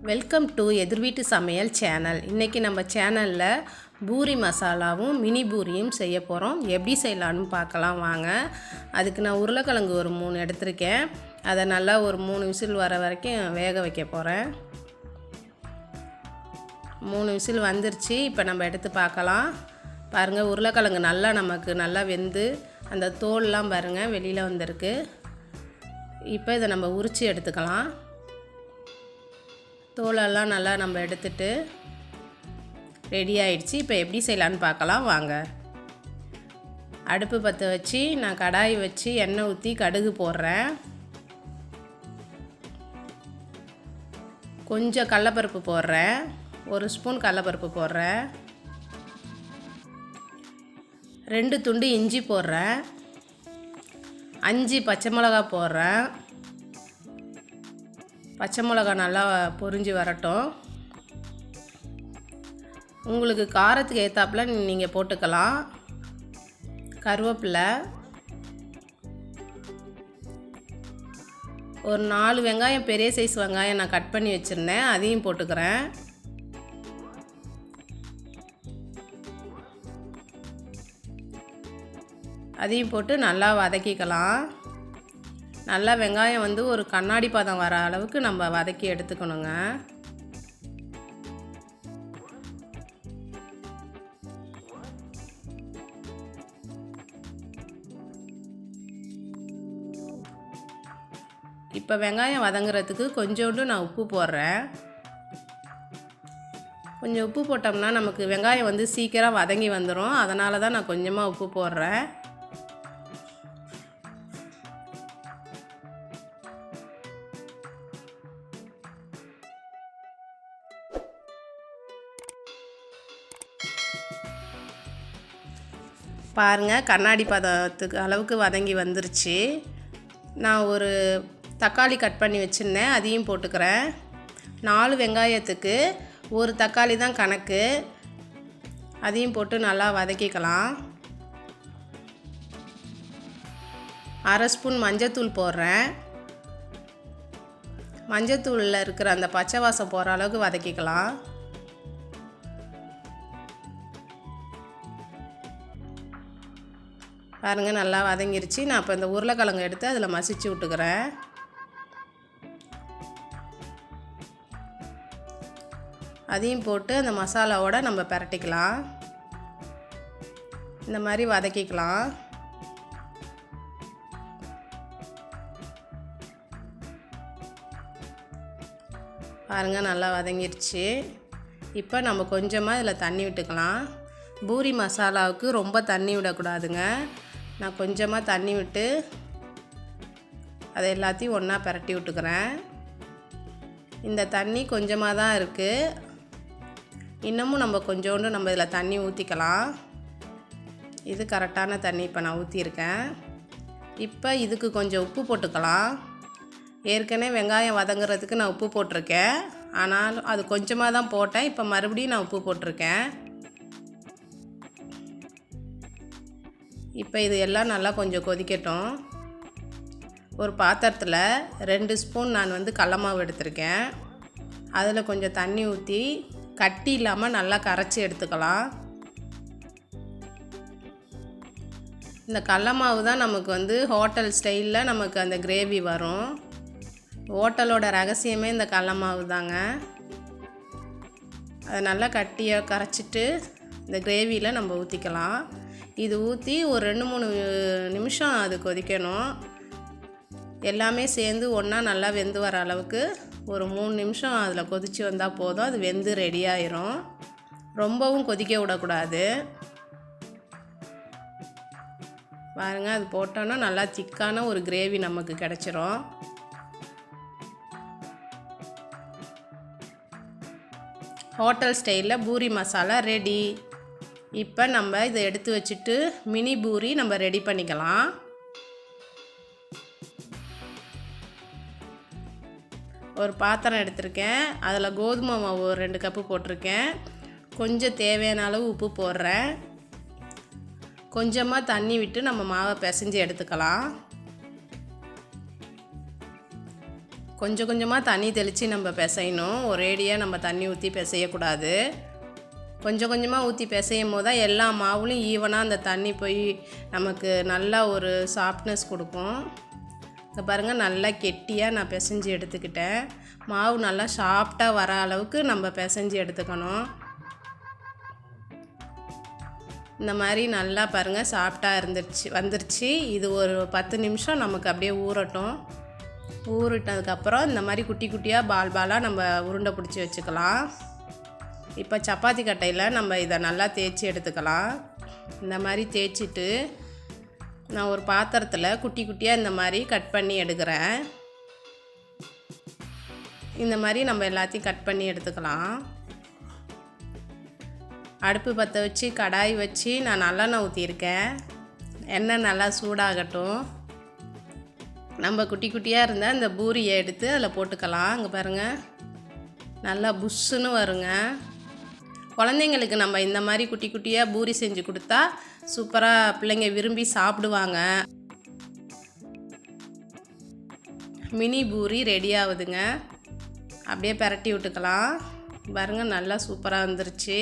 Welcome to எதிர்வீட்டு சமையல் channel. இன்றைக்கி நம்ம சேனலில் பூரி மசாலாவும் மினி பூரியும் செய்ய போகிறோம். எப்படி செய்யலான்னு பார்க்கலாம் வாங்க. அதுக்கு நான் உருளைக்கிழங்கு ஒரு 3 எடுத்திருக்கேன். அதை நல்லா ஒரு 3 விசில் வர வரைக்கும் வேக வைக்க போகிறேன். 3 விசில் வந்துருச்சு. இப்போ நம்ம எடுத்து பார்க்கலாம். பாருங்கள், உருளைக்கிழங்கு நல்லா வெந்து அந்த தோல்லாம் பாருங்கள் வெளியில் வந்திருக்கு. இப்போ இதை நம்ம உரித்து எடுத்துக்கலாம். தோலெல்லாம் நல்லா நம்ம எடுத்துட்டு ரெடி ஆயிடுச்சு. இப்போ எப்படி செய்யலான்னு பார்க்கலாம் வாங்க. அடுப்பு பற்ற வச்சு நான் கடாய் வச்சு எண்ணெய் ஊற்றி கடுகு போடுறேன். கொஞ்சம் கடலப்பருப்பு போடுறேன். 1 ஸ்பூன் கடலப்பருப்பு போடுறேன். 2 துண்டு இஞ்சி போடுறேன். 5 பச்சைமிளகா போடுறேன். பச்சை மிளகா நல்லா பொரிஞ்சு வரட்டும். உங்களுக்கு காரத்துக்கு ஏற்றாப்புல நீங்கள் போட்டுக்கலாம். கருவேப்பிலை, ஒரு 4 வெங்காயம், பெரிய சைஸ் வெங்காயம் நான் கட் பண்ணி வச்சுருந்தேன், அதையும் போட்டுக்கிறேன். அதையும் போட்டு நல்லா வதக்கிக்கலாம். நல்லா வெங்காயம் வந்து ஒரு கண்ணாடி பதம் வர அளவுக்கு நம்ம வதக்கி எடுத்துக்கணுங்க. இப்போ வெங்காயம் வதங்குறதுக்கு கொஞ்சோண்டு நான் உப்பு போடுறேன். கொஞ்சம் உப்பு போட்டோம்னா நமக்கு வெங்காயம் வந்து சீக்கிரம் வதங்கி வந்துடும். அதனால தான் நான் கொஞ்சமாக உப்பு போடுறேன். பாருங்கள், கண்ணாடி பதத்துக்கு அளவுக்கு வதங்கி வந்துருச்சு. நான் ஒரு தக்காளி கட் பண்ணி வச்சுருந்தேன், அதையும் போட்டுக்கிறேன். 4 வெங்காயத்துக்கு 1 தக்காளி தான் கணக்கு. அதையும் போட்டு நல்லா வதக்கிக்கலாம். 1/2 ஸ்பூன் மஞ்சத்தூள் போடுறேன். மஞ்சத்தூளில் இருக்கிற அந்த பச்சை வாசம் போகிற அளவுக்கு வதக்கிக்கலாம். பாருங்கள், நல்லா வதங்கிருச்சு. நான் இப்போ இந்த உருளைக்கிழங்கு எடுத்து அதில் மசிச்சு விட்டுக்கிறேன். அதையும் போட்டு அந்த மசாலாவோடு நம்ம பிரட்டிக்கலாம். இந்த மாதிரி வதக்கிக்கலாம். பாருங்கள், நல்லா வதங்கிருச்சு. இப்போ நம்ம கொஞ்சமாக இதில் தண்ணி விட்டுக்கலாம். பூரி மசாலாவுக்கு ரொம்ப தண்ணி விடக்கூடாதுங்க. நான் கொஞ்சமாக தண்ணி விட்டு அதை எல்லாத்தையும் ஒன்றா பிரட்டி விட்டுக்கிறேன். இந்த தண்ணி கொஞ்சமாக தான் இருக்குது. இன்னமும் நம்ம கொஞ்சோண்டு நம்ம இதில் தண்ணி ஊற்றிக்கலாம். இது கரெக்டான தண்ணி இப்போ நான் ஊற்றியிருக்கேன். இப்போ இதுக்கு கொஞ்சம் உப்பு போட்டுக்கலாம். ஏற்கனவே வெங்காயம் வதங்குறதுக்கு நான் உப்பு போட்டிருக்கேன். ஆனால் அது கொஞ்சமாக தான் போட்டேன். இப்போ மறுபடியும் நான் உப்பு போட்டிருக்கேன். இப்போ இது எல்லாம் நல்லா கொஞ்சம் கொதிக்கட்டும். ஒரு பாத்திரத்தில் 2 ஸ்பூன் நான் வந்து கடல மாவு எடுத்திருக்கேன். அதில் கொஞ்சம் தண்ணி ஊற்றி கட்டி இல்லாமல் நல்லா கரைச்சி எடுத்துக்கலாம். இந்த கடல மாவு தான் நமக்கு வந்து ஹோட்டல் ஸ்டைலில் நமக்கு அந்த கிரேவி வரும். ஹோட்டலோட ரகசியமே இந்த கடல மாவு தாங்க. அதை நல்லா கட்டியாக கரைச்சிட்டு இந்த கிரேவியில் நம்ம ஊற்றிக்கலாம். இது ஊற்றி ஒரு 2-3 நிமிஷம் அது கொதிக்கணும். எல்லாமே சேர்ந்து ஒன்றா நல்லா வெந்து வர அளவுக்கு ஒரு 3 நிமிஷம் அதில் கொதித்து வந்தால் போதும். அது வெந்து ரெடி ஆயிரும். ரொம்பவும் கொதிக்க விடக்கூடாது. பாருங்கள், அது போட்டோன்னா நல்லா திக்கான ஒரு கிரேவி நமக்கு கிடச்சிரும். ஹோட்டல் ஸ்டைலில் பூரி மசாலா ரெடி. இப்போ நம்ம இதை எடுத்து வச்சுட்டு மினி பூரி நம்ம ரெடி பண்ணிக்கலாம். ஒரு பாத்திரம் எடுத்திருக்கேன். அதில் கோதுமை மாவு 2 கப்பு போட்டிருக்கேன். கொஞ்சம் தேவையான அளவு உப்பு போடுறேன். கொஞ்சமாக தண்ணி விட்டு நம்ம மாவை பிசைஞ்சு எடுத்துக்கலாம். கொஞ்சம் கொஞ்சமாக தண்ணி தெளித்து நம்ம பிசையணும். ஒரேடியாக நம்ம தண்ணி ஊற்றி பிசையக்கூடாது. கொஞ்சம் கொஞ்சமாக ஊற்றி பிசையும் போது தான் எல்லா மாவுலையும் ஈவனாக அந்த தண்ணி போய் நமக்கு நல்லா ஒரு சாஃப்ட்னஸ் கொடுக்கும். இங்கே பாருங்கள், நல்லா கெட்டியாக நான் பிசைஞ்சு எடுத்துக்கிட்டேன். மாவு நல்லா சாஃப்டாக வர அளவுக்கு நம்ம பிசைஞ்சு எடுத்துக்கணும். இந்த மாதிரி நல்லா பாருங்கள் சாஃப்டாக வந்துருச்சு. இது ஒரு 10 நிமிஷம் நமக்கு அப்படியே ஊறட்டும். ஊறிட்டதுக்கப்புறம் இந்த மாதிரி குட்டி குட்டியாக பாலாக நம்ம உருண்டை பிடிச்சி வச்சுக்கலாம். இப்போ சப்பாத்தி கட்டையில் நம்ம இதை நல்லா தேய்ச்சி எடுத்துக்கலாம். இந்த மாதிரி தேய்ச்சிட்டு நான் ஒரு பாத்திரத்தில் குட்டி குட்டியாக இந்த மாதிரி கட் பண்ணி எடுக்கிறேன். இந்த மாதிரி நம்ம எல்லாத்தையும் கட் பண்ணி எடுத்துக்கலாம். அடுப்பு பற்ற வச்சு கடாய் வச்சு நான் நல்லெண்ணெய் ஊற்றியிருக்கேன். எண்ணெய் நல்லா சூடாகட்டும். நம்ம குட்டி குட்டியாக இருந்தால் இந்த பூரியை எடுத்து அதில் போட்டுக்கலாம். இங்கே பாருங்கள், நல்லா புஷ்ஷுன்னு வருங்க. குழந்தைங்களுக்கு நம்ம இந்த மாதிரி குட்டி குட்டியாக பூரி செஞ்சு கொடுத்தா சூப்பராக பிள்ளைங்க விரும்பி சாப்பிடுவாங்க. மினி பூரி ரெடி ஆகுதுங்க. அப்படியே பிரட்டி விட்டுக்கலாம். பாருங்கள், நல்லா சூப்பராக வந்துருச்சு.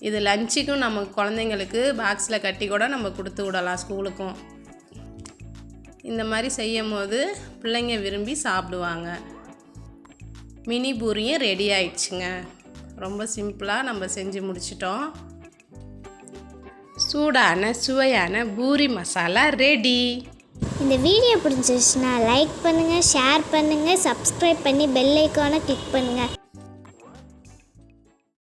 இது லஞ்சுக்கும் நம்ம குழந்தைங்களுக்கு பாக்ஸில் கட்டி கூட நம்ம கொடுத்து விடலாம் ஸ்கூலுக்கும். இந்த மாதிரி செய்யும் போது பிள்ளைங்க விரும்பி சாப்பிடுவாங்க. மினி பூரியும் ரெடி ஆயிடுச்சுங்க. ரொம்ப சிம்பிளாக நம்ம செஞ்சு முடிச்சிட்டோம். சூடான சுவையான பூரி மசாலா ரெடி. இந்த வீடியோ பிடிச்சிருச்சுன்னா லைக் பண்ணுங்கள், ஷேர் பண்ணுங்கள், சப்ஸ்கிரைப் பண்ணி பெல் ஐக்கானை கிளிக் பண்ணுங்கள்.